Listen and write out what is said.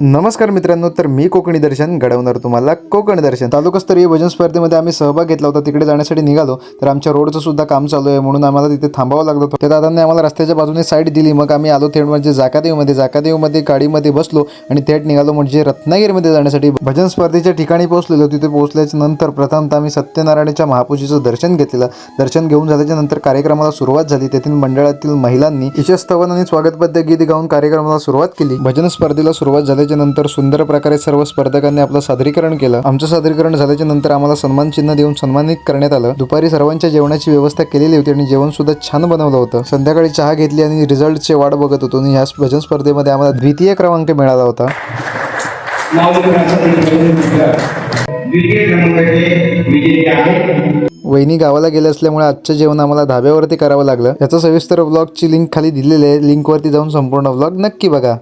नमस्कार मित्रांनो, तर मी कोकणी दर्शन घडवणार तुम्हाला कोकण दर्शन. तालुकास्तरीय भजन स्पर्धेमध्ये आम्ही सहभाग घेतला होता. तिकडे जाण्यासाठी निघालो तर आमच्या रोडचं सुद्धा काम चालू आहे म्हणून आम्हाला तिथे थांबावं लागलं होतं. त्या दादांनी आम्हाला रस्त्याच्या बाजूने साईड दिली. मग आम्ही आलो थेट म्हणजे जाकादेवमध्ये गाडीमध्ये बसलो आणि थेट निघालो म्हणजे रत्नागिरीमध्ये जाण्यासाठी. भजन स्पर्धेच्या ठिकाणी पोहोचलेलो. तिथे पोहोचल्याच्या नंतर प्रथमतः आम्ही सत्यनारायणाच्या महापूजेचं दर्शन घेतलेलं. दर्शन घेऊन झाल्याच्या नंतर कार्यक्रमाला सुरुवात झाली. तेथील मंडळातील महिलांनी ईशस्तवन आणि स्वागतबद्ध गीत गाऊन कार्यक्रमाला सुरुवात केली. भजन स्पर्धेला सुरुवात झाल्याच्या नंतर सुंदर प्रकारे सर्व स्पर्धकांनी आपलं सादरीकरण केलं. आमचं सादरीकरण झाल्याच्या नंतर आम्हाला सन्मान चिन्ह देऊन सन्मानित करण्यात आलं. दुपारी सर्वांच्या जेवणाची व्यवस्था केलेली होती आणि जेवण सुद्धा छान बनवलं होतं. संध्याकाळी चहा घेतली आणि रिझल्टचे वाट बघत होतो. आणि ह्या भजन स्पर्धेमध्ये आम्हाला द्वितीय क्रमांक मिळाला होता. वहिनी गावाला गेले असल्यामुळे आजचं जेवण आम्हाला धाब्यावरती करावं लागलं. याचा सविस्तर व्लॉगची लिंक खाली दिलेली आहे. लिंकवरती जाऊन संपूर्ण व्लॉग नक्की बघा.